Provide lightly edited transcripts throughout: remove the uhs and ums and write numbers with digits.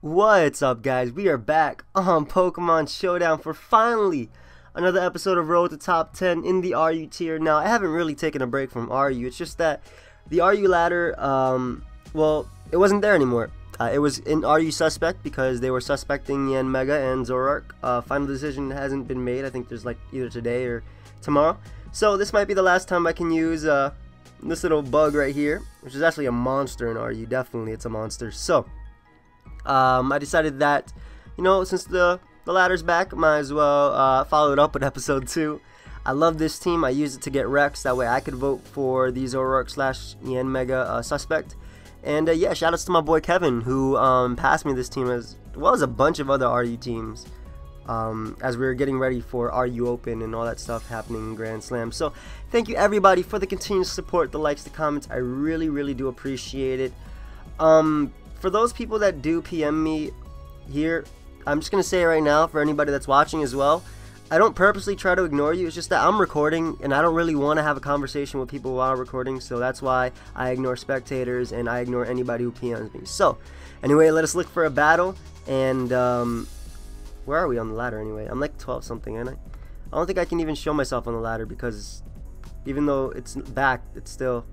What's up, guys? We are back on Pokemon Showdown for finally another episode of Road to Top 10 in the RU tier. Now, I haven't really taken a break from RU. It's just that the RU ladder, well, it wasn't there anymore. It was in RU Suspect because they were suspecting Yanmega and Zoroark. Final decision hasn't been made. I think there's like either today or tomorrow. So this might be the last time I can use this little bug right here, which is actually a monster in RU. Definitely, it's a monster. So I decided that, you know, since the ladder's back, might as well follow it up with episode 2. I love this team. I use it to get Rex. That way I could vote for the Zoroark / Yanmega suspect. And yeah, shoutouts to my boy Kevin, who passed me this team as well as a bunch of other RU teams as we were getting ready for RU Open and all that stuff happening in Grand Slam. So thank you everybody for the continued support, the likes, the comments. I really do appreciate it. For those people that do PM me here, I'm just going to say right now, for anybody that's watching as well, I don't purposely try to ignore you. It's just that I'm recording and I don't really want to have a conversation with people while recording, so that's why I ignore spectators and I ignore anybody who PMs me. So anyway, let us look for a battle. And where are we on the ladder anyway? I'm like 12 something, ain't I? I don't think I can even show myself on the ladder because even though it's back, it's still,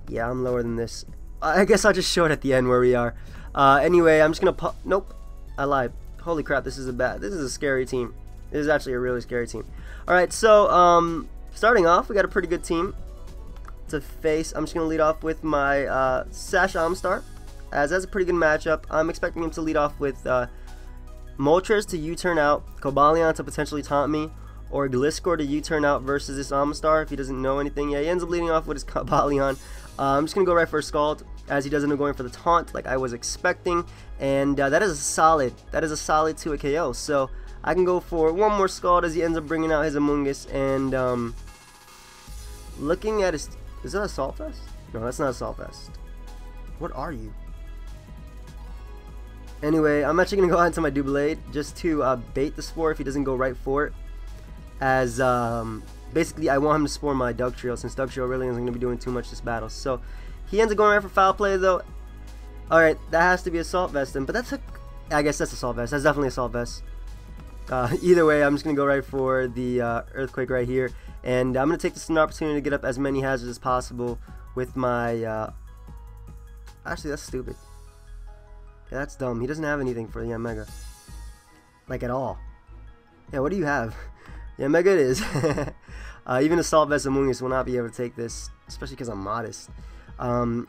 yeah, I'm lower than this. I guess I'll just show it at the end where we are. Anyway, I'm just gonna nope, I lied. Holy crap, this is a scary team. This is actually a really scary team. Alright, so starting off, we got a pretty good team to face. I'm just gonna lead off with my Sash Amstar, as that's a pretty good matchup. I'm expecting him to lead off with Moltres to U-turn out, Cobalion to potentially taunt me, or Gliscor to U-turn out versus this Amstar if he doesn't know anything. Yeah, he ends up leading off with his Cobalion. I'm just going to go right for a Scald, as he doesn't end up going for the taunt like I was expecting. And that is a solid 2 a KO. So I can go for one more Scald as he ends up bringing out his Amoonguss. And looking at his... Is that a Assault Vest? No, that's not a Assault Vest. What are you? Anyway, I'm actually going to go out into my Doublade just to bait the Spore if he doesn't go right for it. As basically I want him to Spore my Dugtrio, since Dugtrio really isn't going to be doing too much this battle. So he ends up going right for Foul Play though. Alright, that has to be Assault Vest then, but that's a... I guess that's Assault Vest. That's definitely Assault Vest. Either way, I'm just going to go right for the Earthquake right here. And I'm going to take this as an opportunity to get up as many hazards as possible with my... Actually, that's stupid. Yeah, that's dumb. He doesn't have anything for the Yanmega. Like, at all. Yeah, what do you have? Yanmega it is. Even Assault Vest Amoonguss will not be able to take this, especially because I'm modest.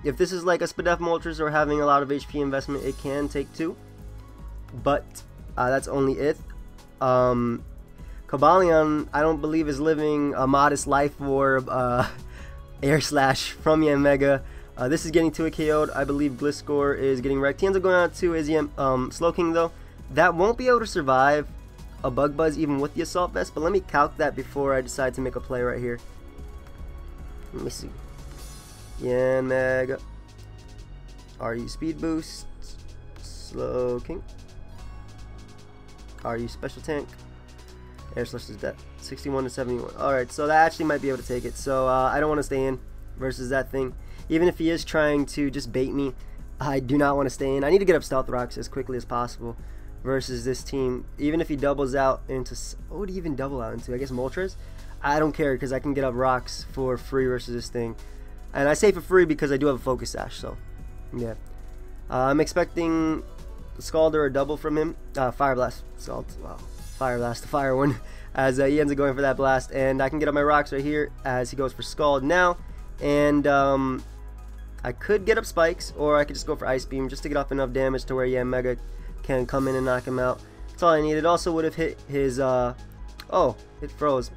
If this is like a Spadef Moltres or having a lot of HP investment, it can take 2. But that's only it. Cobalion, I don't believe, is living a modest life orb Air Slash from Yanmega. This is getting 2 a KO'd. I believe Gliscor is getting wrecked. He ends up going out to his Slowking though. That won't be able to survive a Bug Buzz even with the Assault Vest, but let me calc that before I decide to make a play right here. Let me see. Yanmega. RU Speed Boost. Slowking. RU Special Tank. Air Slash is dead. 61 to 71. Alright, so that actually might be able to take it. So I don't want to stay in versus that thing. Even if he is trying to just bait me, I do not want to stay in. I need to get up Stealth Rocks as quickly as possible versus this team. Even if he doubles out into... What would he even double out into? I guess Moltres? I don't care because I can get up rocks for free versus this thing. And I say for free because I do have a Focus Sash, so yeah. I'm expecting Scald or a double from him. Fire Blast. Scald. Wow. Fire Blast, the fire one. As he ends up going for that blast. And I can get up my rocks right here as he goes for Scald now. And I could get up Spikes, or I could just go for Ice Beam just to get off enough damage to where Yanmega can come in and knock him out. That's all I need. It also would have hit his, oh, it froze.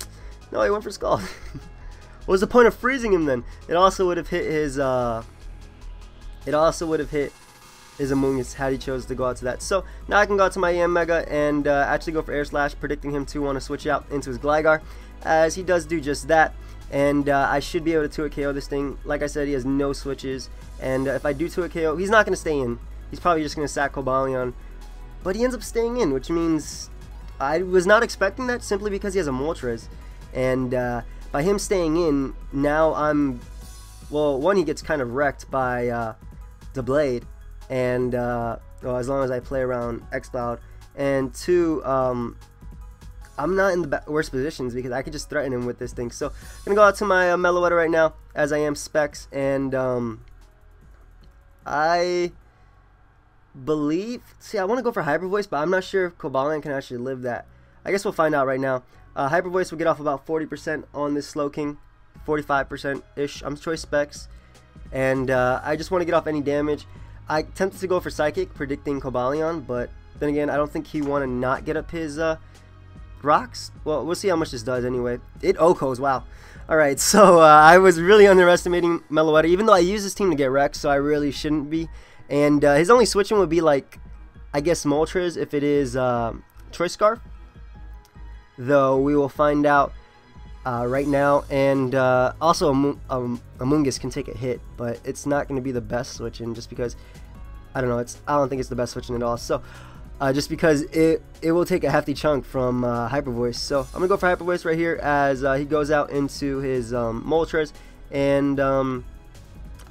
No, he went for Scald. What was the point of freezing him then? It also would have hit his, Amoonguss had he chose to go out to that. So now I can go out to my Yanmega and actually go for Air Slash, predicting him to want to switch out into his Gligar, as he does do just that. And I should be able to 2 a KO this thing. Like I said, he has no switches. And if I do 2 a KO, he's not going to stay in. He's probably just going to sack Cobalion. But he ends up staying in, which means I was not expecting that simply because he has a Moltres. And by him staying in, now I'm... Well, one, he gets kind of wrecked by the Blade. And well, as long as I play around X-Cloud. And 2, I'm not in the worst positions because I could just threaten him with this thing. So I'm gonna go out to my Meloetta right now, as I am Specs, and I believe, see, I want to go for Hyper Voice, but I'm not sure if Cobalion can actually live that. I guess we'll find out right now. Hyper Voice will get off about 40% on this Slowking, 45%-ish. I'm Choice Specs, and I just want to get off any damage. I tempted to go for Psychic, predicting Cobalion, but then again, I don't think he want to not get up his rocks. Well, we'll see how much this does anyway. It OHKOs, wow. Alright, so I was really underestimating Meloetta, even though I use this team to get wrecked, so I really shouldn't be. And his only switching would be like, I guess, Moltres if it is Choice Scarf. Though we will find out right now. And also Amoonguss can take a hit, but it's not going to be the best switching just because, I don't know, I don't think it's the best switching at all. So just because it will take a hefty chunk from Hyper Voice. So I'm going to go for Hyper Voice right here as he goes out into his Moltres. And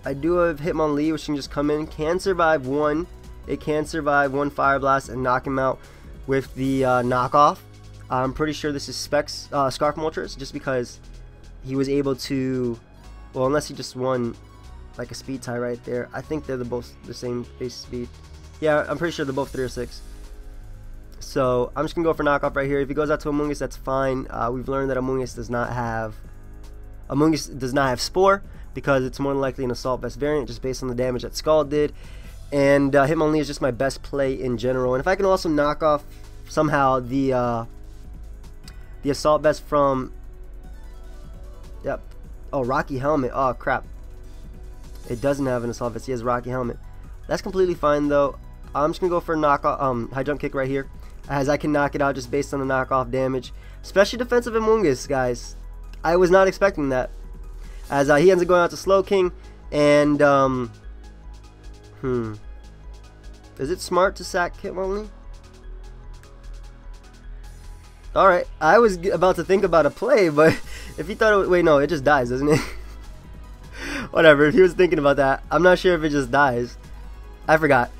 I do have Hitmonlee, which can just come in, can survive one. It can survive one Fire Blast and knock him out with the knockoff. I'm pretty sure this is Specs Scarf Moltres, just because he was able to, well, unless he just won like a speed tie right there. I think they're both the same base speed. Yeah, I'm pretty sure they're both 3 or 6. So I'm just gonna go for knockoff right here. If he goes out to Amoonguss, that's fine. We've learned that Amoonguss does not have Spore, because it's more than likely an Assault Vest variant, just based on the damage that Scald did. And Hitmonlee is just my best play in general. And if I can also knock off somehow the Assault Vest from, yep, oh, Rocky Helmet, oh crap, it doesn't have an Assault Vest, he has Rocky Helmet. That's completely fine though. I'm just gonna go for a knockoff, high jump kick right here, as I can knock it out just based on the knockoff damage. Especially defensive Amoonguss, guys. I was not expecting that. As he ends up going out to Slowking, and is it smart to sack Hitmonlee? Alright, I was about to think about a play, but if he thought it, wait, no, it just dies, doesn't it? Whatever, if he was thinking about that, I'm not sure if it just dies. I forgot.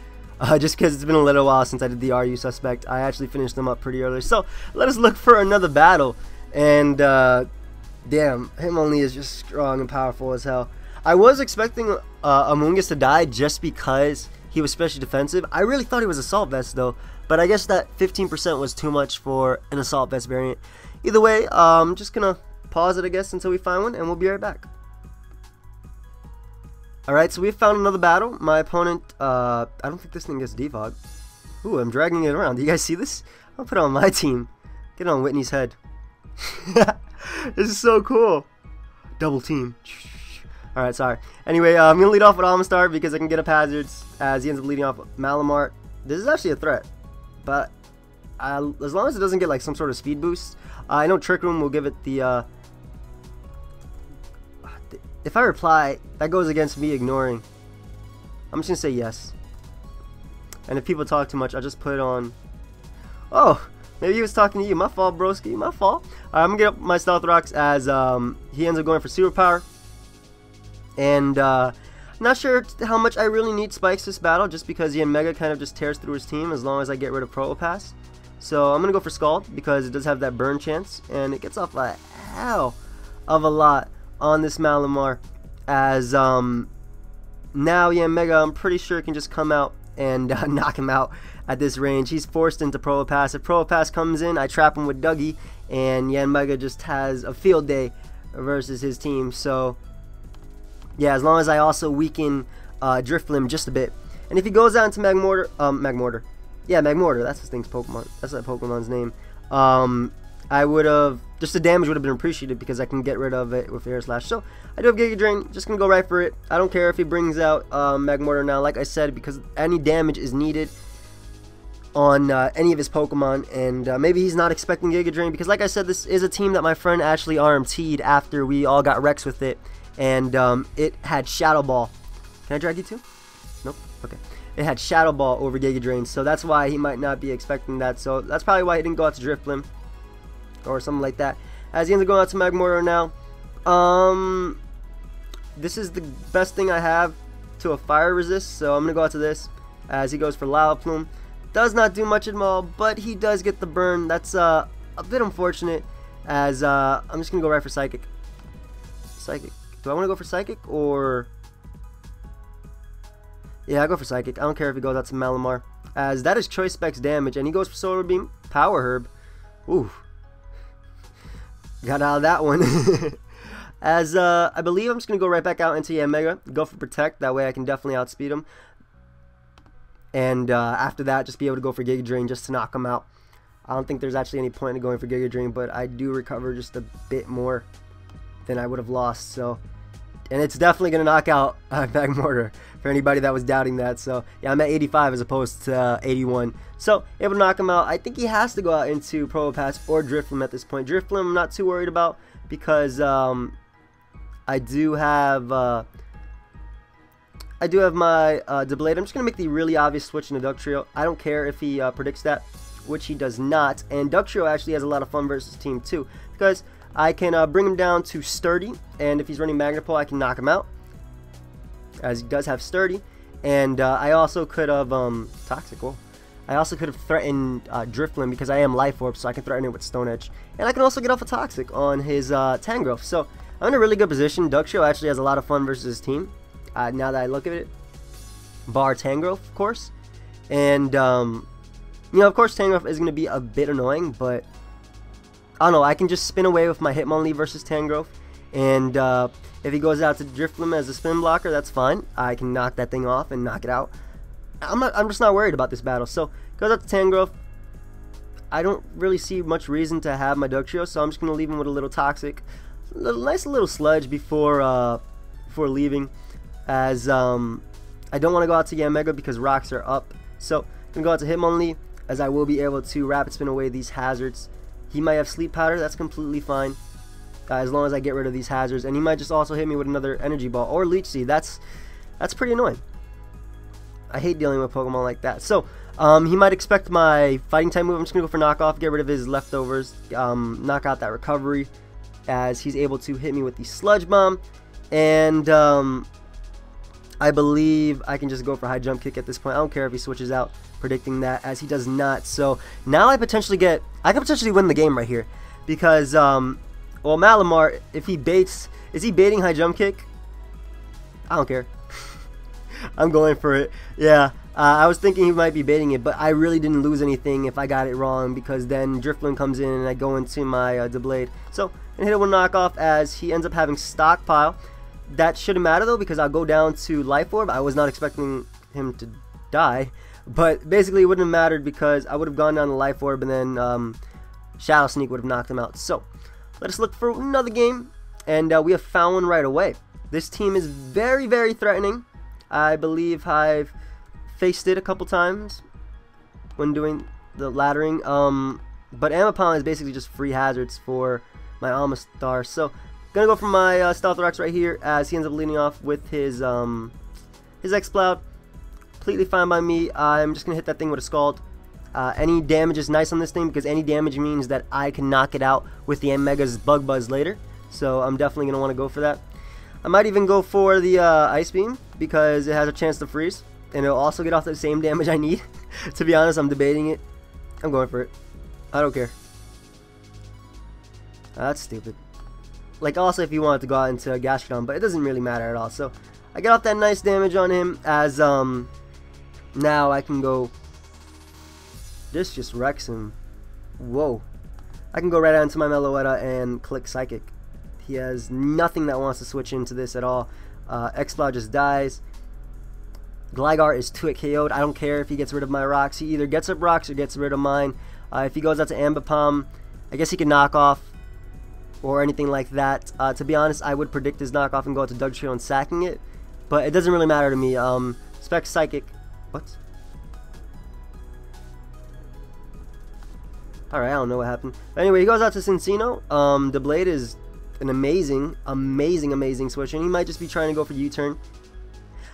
Just because it's been a little while since I did the RU Suspect. I actually finished them up pretty early. So, let us look for another battle. And, damn, Hitmonlee is just strong and powerful as hell. I was expecting Amoonguss to die just because he was special defensive. I really thought he was Assault Vest though, but I guess that 15% was too much for an Assault Vest variant. Either way, I'm just gonna pause it, I guess, until we find one, and we'll be right back. Alright, so we found another battle. My opponent, I don't think this thing gets defogged. Ooh, I'm dragging it around. Do you guys see this? I'll put it on my team. Get it on Whitney's head. This is so cool. Double team. Alright, sorry. Anyway, I'm going to lead off with Amistar because I can get up hazards as he ends up leading off with Malamar. This is actually a threat, but as long as it doesn't get like some sort of speed boost. I know Trick Room will give it the... if I reply, that goes against me ignoring. I'm just going to say yes. And if people talk too much, I'll just put it on... Oh! Maybe he was talking to you. My fault, broski. My fault. I'm going to get up my Stealth Rocks as he ends up going for Superpower. And not sure how much I really need Spikes this battle, just because the Mega kind of just tears through his team as long as I get rid of Protopass. So I'm going to go for Scald because it does have that burn chance. And it gets off a hell of a lot on this Malamar. As now Mega, I'm pretty sure, can just come out and knock him out at this range. He's forced into Protopass. If Protopass comes in, I trap him with Dougie, and Mega just has a field day versus his team. So yeah, as long as I also weaken Drifblim just a bit. And if he goes out into Magmortar, yeah, Magmortar, that's this thing's Pokemon. That's that Pokemon's name. I would have, just the damage would have been appreciated because I can get rid of it with Air Slash. So I do have Giga Drain, just gonna go right for it. I don't care if he brings out Magmortar now, like I said, because any damage is needed on any of his Pokemon. And maybe he's not expecting Giga Drain because, like I said, this is a team that my friend actually RMT'd after we all got wrecks with it. And it had Shadow Ball. Can I drag you too? Nope. Okay. It had Shadow Ball over Giga Drain, so that's why he might not be expecting that. So that's probably why he didn't go out to Drifblim or something like that. As he ends up going out to Magmortar now. This is the best thing I have to a Fire Resist, so I'm gonna go out to this. as he goes for Lava Plume. Does not do much at all, but he does get the burn. That's a bit unfortunate, as I'm just going to go right for Psychic. Psychic. Do I want to go for Psychic, or... Yeah, I go for Psychic. I don't care if he goes out to Malamar, as that is Choice Specs damage, and he goes for Solar Beam, Power Herb. Ooh. Got out of that one. As I believe I'm just going to go right back out into Mega, go for Protect, that way I can definitely outspeed him. And after that, just be able to go for Giga Drain just to knock him out. I don't think there's actually any point in going for Giga Drain, but I do recover just a bit more than I would have lost. So, and it's definitely going to knock out Magmortar for anybody that was doubting that. So, yeah, I'm at 85 as opposed to 81. So, able to knock him out. I think he has to go out into Probopass or Drifloon at this point. Drifloon I'm not too worried about because I do have my Deblade. I'm just going to make the really obvious switch into Ductrio. I don't care if he predicts that, which he does not. And Ductrio actually has a lot of fun versus team too, because I can bring him down to Sturdy, and if he's running Magnapole, I can knock him out, as he does have Sturdy. And I also could have Toxic. Well, I also could have threatened Drifloon because I am Life Orb, so I can threaten it with Stone Edge. And I can also get off a Toxic on his Tangrowth. So I'm in a really good position. Ductrio actually has a lot of fun versus his team. Now that I look at it, bar Tangrowth, of course, and you know, of course, Tangrowth is going to be a bit annoying, but I don't know. I can just spin away with my Hitmonlee versus Tangrowth, and if he goes out to Drifloon as a spin blocker, that's fine. I can knock that thing off and knock it out. I'm just not worried about this battle. So goes out to Tangrowth. I don't really see much reason to have my Ductrio, so I'm just going to leave him with a little Toxic, nice little Sludge before leaving. As I don't want to go out to Yanmega because rocks are up. So I'm going to go out to Hitmonlee, as I will be able to Rapid Spin away these hazards. He might have Sleep Powder, that's completely fine, as long as I get rid of these hazards. And he might just also hit me with another Energy Ball or Leech Seed. That's pretty annoying. I hate dealing with Pokemon like that. So he might expect my Fighting type move. I'm just going to go for Knock Off, get rid of his leftovers, knock out that Recovery, as he's able to hit me with the Sludge Bomb. And I believe I can just go for High Jump Kick at this point. I don't care if he switches out, predicting that, as he does not. So now I can potentially win the game right here, because well, Malamar, if he baits, is he baiting High Jump Kick? I don't care. I'm going for it. Yeah, I was thinking he might be baiting it, but I really didn't lose anything if I got it wrong, because then Drifloon comes in and I go into my Deblade. So I'm gonna hit it with Knock Off, as he ends up having Stockpile. That shouldn't matter though, because I'll go down to Life Orb. I was not expecting him to die, but basically it wouldn't have mattered because I would have gone down to Life Orb, and then Shadow Sneak would have knocked him out. So let us look for another game, and we have found one right away. This team is very, very threatening. I believe I've faced it a couple times when doing the laddering. But Ambipom is basically just free hazards for my Amistar. So gonna go for my Stealth Rocks right here, as he ends up leading off with his X-Cloud. Completely fine by me. I'm just gonna hit that thing with a Scald. Any damage is nice on this thing, because any damage means that I can knock it out with the Mega's Bug Buzz later. So I'm definitely gonna want to go for that. I might even go for the Ice Beam, because it has a chance to freeze, and it'll also get off the same damage I need. To be honest, I'm debating it. I'm going for it. I don't care. That's stupid. Like, also if you wanted to go out into Gastrodon, but it doesn't really matter at all. So I get off that nice damage on him, as now I can go. This just wrecks him. Whoa. I can go right out into my Meloetta and click Psychic. He has nothing that wants to switch into this at all. X-Cloud just dies. Gligar is 2-hit KO'd. I don't care if he gets rid of my rocks. He either gets up rocks or gets rid of mine. If he goes out to Ambipom, I guess he can knock off or anything like that. To be honest, I would predict his knockoff and go out to Dugtrio and sacking it, but it doesn't really matter to me. Spec Psychic. What? Alright, I don't know what happened. But anyway, he goes out to Cincino. The Blade is an amazing switch, and he might just be trying to go for U-turn.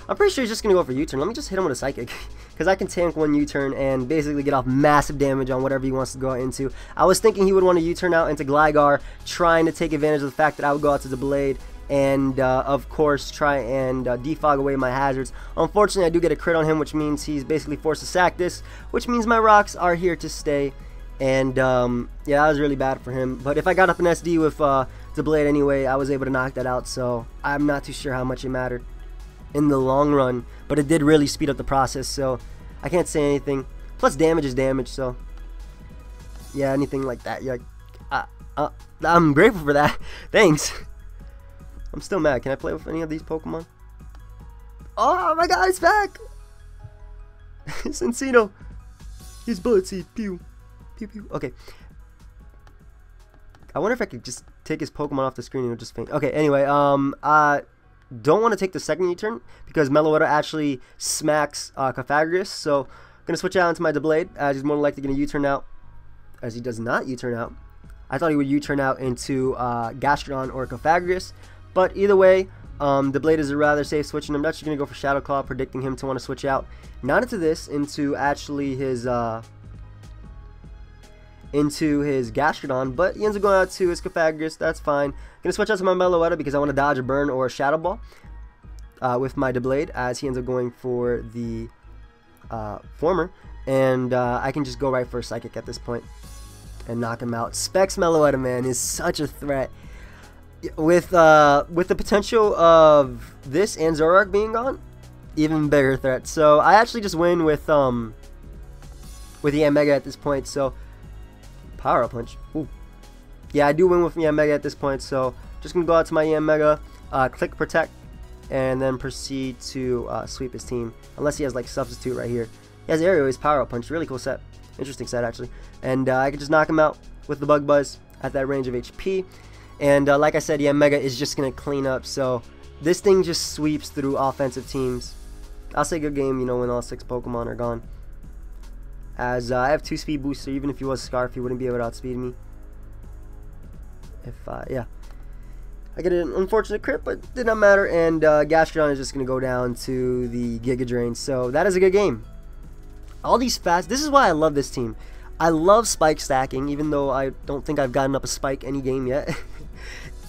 I'm pretty sure he's just going to go for U-turn. Let me just hit him with a Psychic, because I can tank one U-turn and basically get off massive damage on whatever he wants to go out into. I was thinking he would want to U-turn out into Gligar, trying to take advantage of the fact that I would go out to the Blade and of course try and defog away my hazards. Unfortunately, I do get a crit on him, which means he's basically forced to sack this, which means my rocks are here to stay. And yeah, that was really bad for him. But if I got up an SD with the blade anyway, I was able to knock that out, so I'm not too sure how much it mattered in the long run, but it did really speed up the process, so I can't say anything. Plus damage is damage, so yeah, anything like that, yeah, I'm grateful for that. Thanks. I'm still mad. Can I play with any of these Pokemon? Oh my god, it's back. Sensino. He's bullet seed. Pew. Pew pew. Okay. I wonder if I could just take his Pokemon off the screen and it'll just faint. Okay, anyway, I don't want to take the second U-turn because Meloetta actually smacks Cofagrigus, so I'm going to switch out into my Doublade, as he's more than likely going to U-turn out, as he does not U-turn out. I thought he would U-turn out into Gastrodon or Cofagrigus, but either way, Doublade is a rather safe switch, and I'm actually going to go for Shadow Claw, predicting him to want to switch out, not into this, into actually his Gastrodon, but he ends up going out to his Cofagrigus. That's fine. Gonna switch out to my Meloetta because I want to dodge a burn or a Shadow Ball with my Doublade, as he ends up going for the former, and I can just go right for a Psychic at this point and knock him out. Specs Meloetta, man, is such a threat. With the potential of this and Zoroark being gone, even bigger threat. So I actually just win with the Mega at this point. So Power Up Punch. Ooh. Yeah, I do win with Mega at this point, so just gonna go out to my Mega, click Protect, and then proceed to sweep his team. Unless he has like Substitute right here. He has Aerial, his Power Up Punch. Really cool set. Interesting set actually. And I can just knock him out with the Bug Buzz at that range of HP. And like I said, Mega is just gonna clean up. So this thing just sweeps through offensive teams. I'll say good game, you know, when all 6 Pokemon are gone. As I have 2 speed boosts, so even if he was Scarf, he wouldn't be able to outspeed me. If, yeah. I get an unfortunate crit, but did not matter. And Gastrodon is just going to go down to the Giga Drain. So that is a good game. All these fast... This is why I love this team. I love spike stacking, even though I don't think I've gotten up a spike any game yet.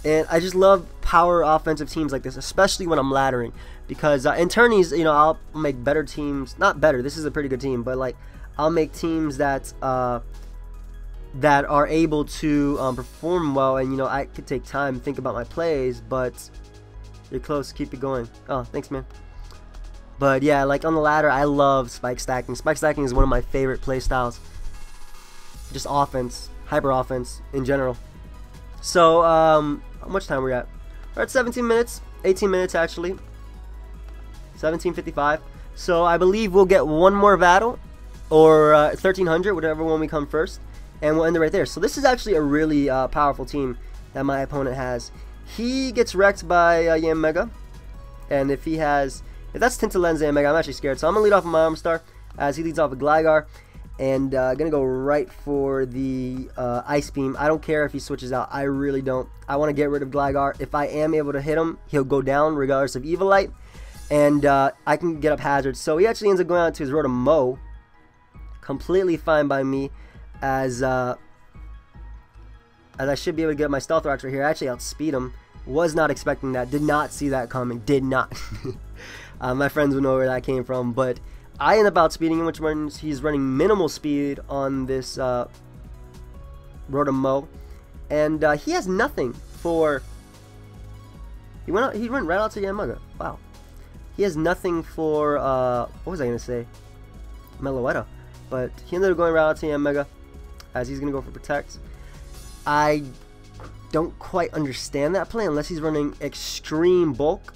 And I just love power offensive teams like this, especially when I'm laddering. Because in tourneys, you know, I'll make better teams. Not better, this is a pretty good team, but like... I'll make teams that that are able to perform well, and you know, I could take time to think about my plays, but you're close, keep it going. Oh, thanks, man. But yeah, like on the ladder, I love spike stacking. Spike stacking is one of my favorite play styles. Just offense, hyper offense in general. So, how much time are we at? We're at 17 minutes, 18 minutes actually. 17:55. So I believe we'll get one more battle. Or 1300, whatever one we come first, and we'll end it right there. So this is actually a really powerful team that my opponent has. He gets wrecked by Mega, and if that's Tintalen's Mega, I'm actually scared. So I'm gonna lead off with my Armstar as he leads off with Gligar, and gonna go right for the Ice Beam. I don't care if he switches out. I really don't. I want to get rid of Gligar. If I am able to hit him, he'll go down regardless of Evilite, and I can get up hazards. So he actually ends up going out to his Rotom-Mow. Completely fine by me, as I should be able to get my Stealth Rocks right here. I actually outspeed him. Was not expecting that. Did not see that coming. Did not. My friends will know where that came from. But I end up outspeeding him, which means he's running minimal speed on this Rotom-Mow, and he has nothing for. He went right out to Yanmega. Wow. He has nothing for what was I gonna say? Meloetta. But he ended up going right out to Yanmega, as he's going to go for Protect. I don't quite understand that play unless he's running Extreme Bulk,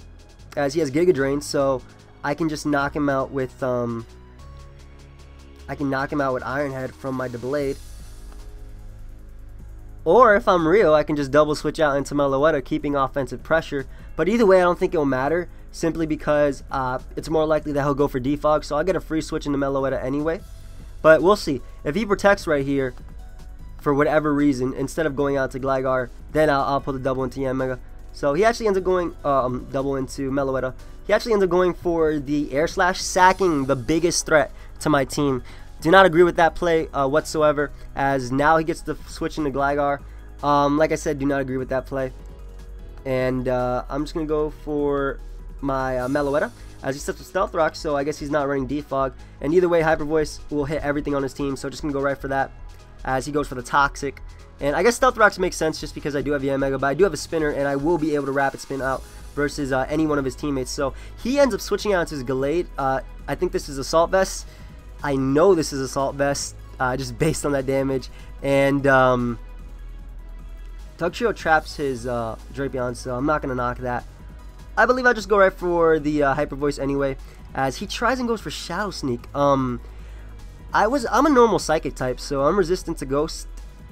as he has Giga Drain, so I can just knock him out with Iron Head from my Doublade. Or if I'm real, I can just double switch out into Meloetta, keeping offensive pressure. But either way, I don't think it'll matter, simply because it's more likely that he'll go for Defog, so I'll get a free switch into Meloetta anyway. But we'll see. If he protects right here, for whatever reason, instead of going out to Gligar, then I'll put the double into Yanmega. So he actually ends up going double into Meloetta. He actually ends up going for the Air Slash, sacking the biggest threat to my team. Do not agree with that play whatsoever, as now he gets to switch into Gligar. Like I said, do not agree with that play. And I'm just going to go for my Meloetta, as he sets with Stealth Rock, so I guess he's not running Defog. And either way, Hyper Voice will hit everything on his team, so just going to go right for that, as he goes for the Toxic. And I guess Stealth Rocks makes sense just because I do have Yanmega, but I do have a Spinner, and I will be able to Rapid Spin out versus any one of his teammates. So he ends up switching out to his Gallade. I think this is Assault Vest. I know this is Assault Vest, just based on that damage. And Dugtrio traps his Drapion, so I'm not going to knock that. I believe I'll just go right for the Hyper Voice anyway, as he tries and goes for Shadow Sneak. I'm a normal Psychic type, so I'm resistant to Ghost.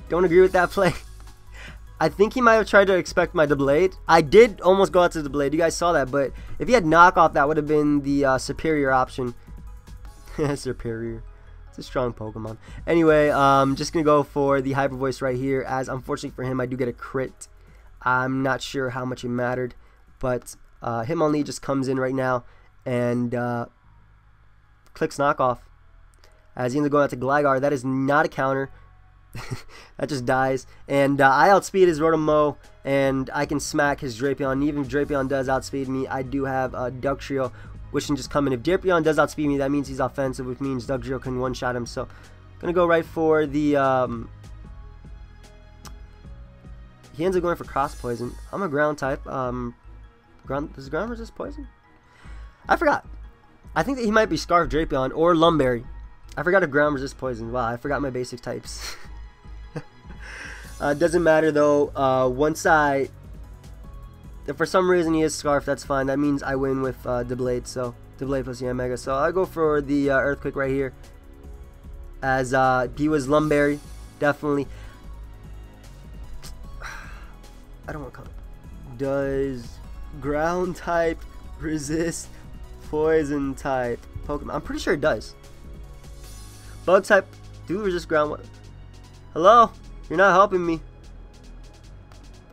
Don't agree with that play. I think he might have tried to expect my Doublade. I did almost go out to Doublade. You guys saw that, but if he had Knockoff, that would have been the superior option. Superior. It's a strong Pokemon. Anyway, just going to go for the Hyper Voice right here, as unfortunately for him, I do get a crit. I'm not sure how much it mattered, but Hitmonlee just comes in right now and clicks Knockoff. As he ends up going out to Gligar. That is not a counter. That just dies. And I outspeed his Rotom-Mow, and I can smack his Drapion. Even if Drapion does outspeed me, I do have Dugtrio, which can just come in. If Drapion does outspeed me, that means he's offensive, which means Dugtrio can one-shot him. So, gonna go right for the... he ends up going for Cross Poison. I'm a ground type. Does ground resist poison? I forgot. I think that he might be Scarf Drapion or Lumberry. I forgot if ground resists poison. Wow, I forgot my basic types. Doesn't matter though. If for some reason he is Scarf, that's fine. That means I win with Doublade. So Doublade plus Yanmega. So I go for the Earthquake right here, as he was Lumberry, definitely. I don't want to come. Does ground type resist poison type Pokemon? I'm pretty sure it does. Bug type do resist ground. Hello? You're not helping me.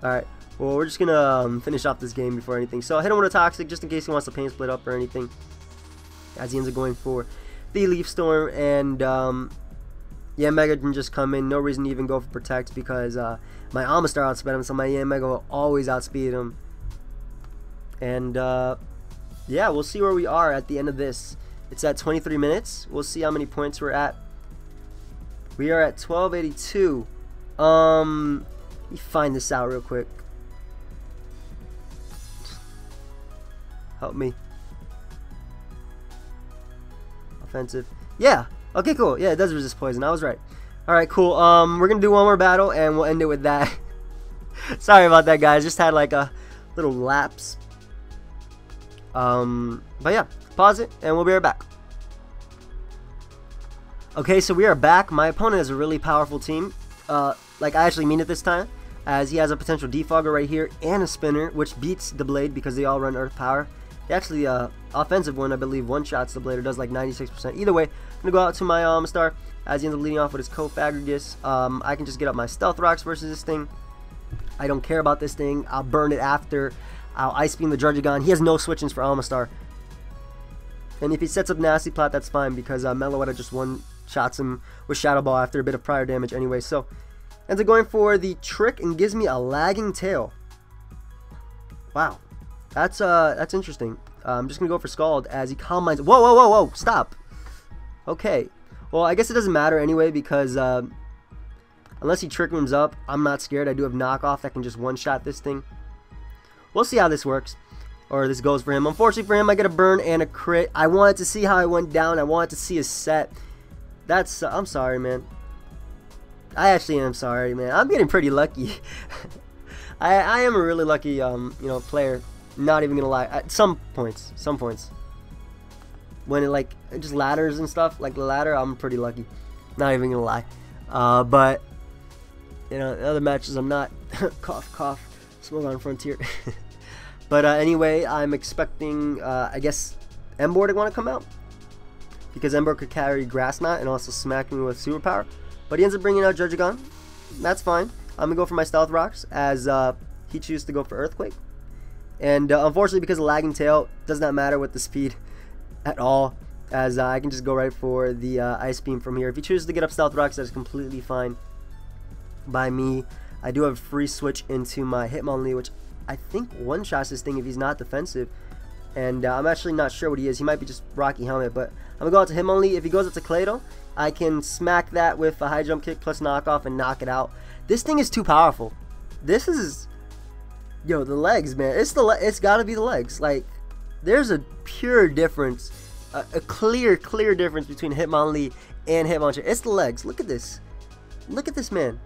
Alright. Well, we're just gonna finish off this game before anything. So I hit him with a Toxic just in case he wants to Pain Split up or anything, as he ends up going for the Leaf Storm. And Yanmega can just come in. No reason to even go for Protect, because my Amistar outsped him, so my Yanmega will always outspeed him. And yeah, we'll see where we are at the end of this. It's at 23 minutes. We'll see how many points we're at. We are at 1282. Let me find this out real quick. Help me. Offensive. Yeah. Okay, cool. Yeah, it does resist poison. I was right. Alright, cool. We're gonna do one more battle and we'll end it with that. Sorry about that, guys. Just had like a little lapse. But yeah, pause it and we'll be right back. Okay, so we are back. My opponent has a really powerful team. Like, I actually mean it this time, as he has a potential Defogger right here and a Spinner, which beats the Blade because they all run Earth Power. He actually, offensive one, I believe, one-shots the Blade, or does like 96%. Either way, I'm going to go out to my Amistar, as he ends up leading off with his Cofagrigus. I can just get up my Stealth Rocks versus this thing. I don't care about this thing. I'll burn it after. I'll Ice Beam the Druddigon. He has no switch-ins for Amistar. And if he sets up Nasty Plot, that's fine, because Meloetta just one-shots him with Shadow Ball after a bit of prior damage anyway. So, ends up going for the Trick and gives me a Lagging Tail. Wow. That's interesting. I'm just going to go for Scald as he Calm Minds. Whoa, whoa, whoa, whoa. Stop. Okay. Well, I guess it doesn't matter anyway, because unless he Trick Rooms up, I'm not scared. I do have Knockoff that can just one-shot this thing. We'll see how this works, or this goes for him. Unfortunately for him, I get a burn and a crit. I wanted to see how I went down. I wanted to see his set. That's, I'm sorry, man. I actually am sorry, man. I'm getting pretty lucky. I am a really lucky, you know, player. Not even gonna lie. At some points, when it like it just ladders and stuff, like the ladder, I'm pretty lucky. Not even gonna lie. But you know, in other matches, I'm not. Cough, cough. Smoke on Frontier. But anyway, I'm expecting, I guess, Emboar to want to come out, because Emboar could carry Grass Knot and also smack me with Superpower. But he ends up bringing out Druddigon. That's fine. I'm going to go for my Stealth Rocks, as he chooses to go for Earthquake. And unfortunately, because of Lagging Tail, does not matter with the speed at all, as I can just go right for the Ice Beam from here. If he chooses to get up Stealth Rocks, that is completely fine by me. I do have a free switch into my Hitmonlee, which I think one-shots this thing if he's not defensive. And I'm actually not sure what he is. He might be just Rocky Helmet, but I'm going to go out to him only. If he goes up to Claydol, I can smack that with a high jump kick plus knockoff and knock it out. This thing is too powerful. This is... Yo, the legs, man. It's got to be the legs. Like, there's a pure difference. A clear difference between Hitmonlee and Hitmonchan. It's the legs. Look at this. Look at this, man.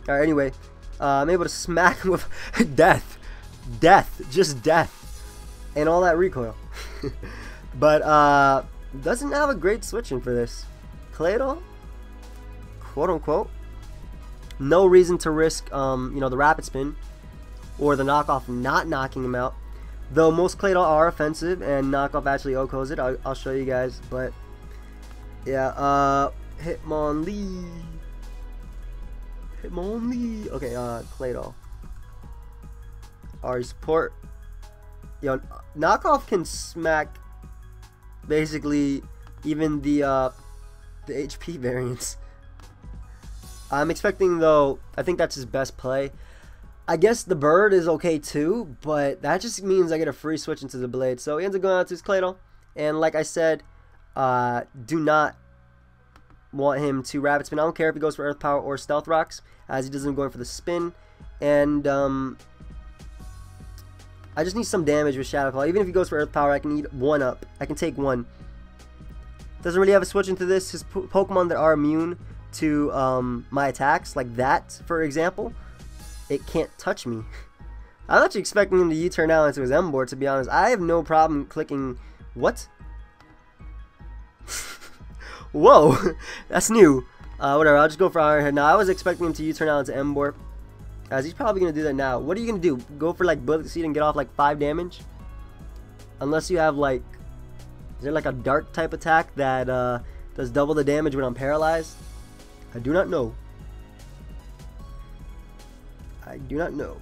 Alright, anyway. I'm able to smack him with death. Just death. And all that recoil. But doesn't have a great switching for this. Claydol, quote unquote, no reason to risk you know, the rapid spin or the knockoff not knocking him out. Though most Claydol are offensive and knockoff actually OHKOs it. I'll show you guys. But yeah, Hitmonlee. Okay, Claydol. Our support. Yo, knockoff can smack basically even the HP variants. I'm expecting, though, I think that's his best play. I guess the bird is okay too, but that just means I get a free switch into the blade. So he ends up going out to his Claydol, and like I said, do not want him to rapid spin. I don't care if he goes for Earth Power or Stealth Rocks, as he doesn't go for the spin. And I just need some damage with Shadow Claw. Even if he goes for Earth Power, I can eat one up. I can take one. Doesn't really have a switch into this. His Pokemon that are immune to my attacks, like that, for example, it can't touch me. I'm actually expecting him to U-turn now into his M board, to be honest. I have no problem clicking... What? Whoa! That's new. Whatever, I'll just go for Iron Head. Now, I was expecting him to U-turn out into M board, as he's probably going to do that now. What are you going to do? Go for, like, Bullet Seed and get off, like, 5 damage? Unless you have, like... Is there, like, a Dark type attack that does double the damage when I'm paralyzed? I do not know. I do not know.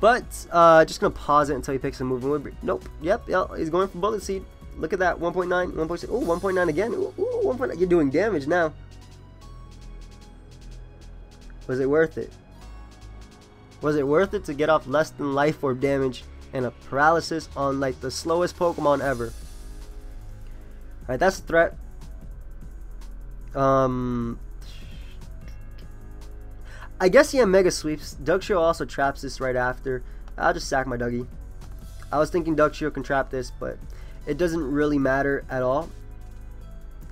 But, just going to pause it until he picks a move. Nope. Yep. He's going for Bullet Seed. Look at that. 1.9. 1.6. Oh, 1.9 again. Ooh, 1.9. You're doing damage now. Was it worth it? Was it worth it to get off less than Life Orb damage and a paralysis on, like, the slowest Pokemon ever? Alright, that's a threat. I guess yeah, Mega Sweeps. Dugtrio also traps this right after. I'll just sack my Dougie. I was thinking Dugtrio can trap this, but it doesn't really matter at all.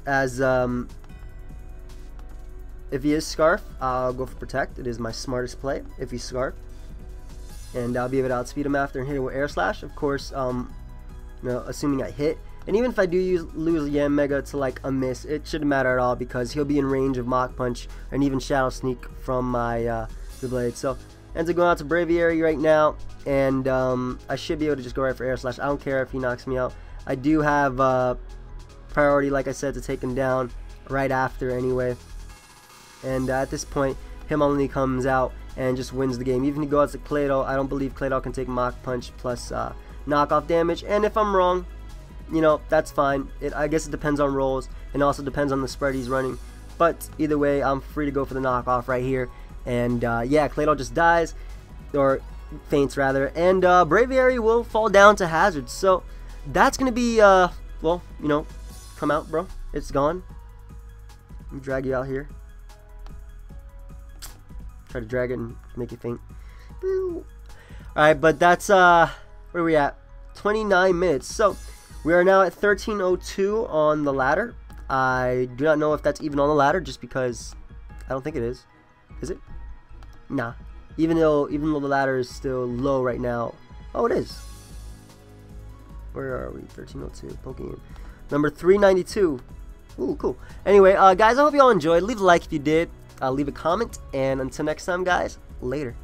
As if he is Scarf, I'll go for Protect. It is my smartest play if he's Scarf. And I'll be able to outspeed him after and hit him with Air Slash. Of course, you know, assuming I hit. And even if I do lose Yam Mega to like a miss, it shouldn't matter at all because he'll be in range of Mach Punch and even Shadow Sneak from my the blade. So ends up going out to Braviary right now, and I should be able to just go right for Air Slash. I don't care if he knocks me out. I do have priority, like I said, to take him down right after anyway. And at this point, Hitmonlee comes out and just wins the game. Even if he goes to Claydol, I don't believe Claydol can take Mach Punch plus knockoff damage. And if I'm wrong, you know, that's fine. I guess it depends on rolls and also depends on the spread he's running. But either way, I'm free to go for the knockoff right here. And yeah, Claydol just dies, or faints rather, and Braviary will fall down to Hazard. So that's gonna be well, you know, come out, bro. It's gone. Let me drag you out here. Try to drag it and make it faint. Alright, but that's where are we at? 29 minutes. So we are now at 1302 on the ladder. I do not know if that's even on the ladder, just because I don't think it is. Is it? Nah. Even though the ladder is still low right now. Oh, it is. Where are we? 1302. Pokeaim. Number 392. Ooh, cool. Anyway, guys, I hope you all enjoyed. Leave a like if you did. Leave a comment. And until next time, guys, later.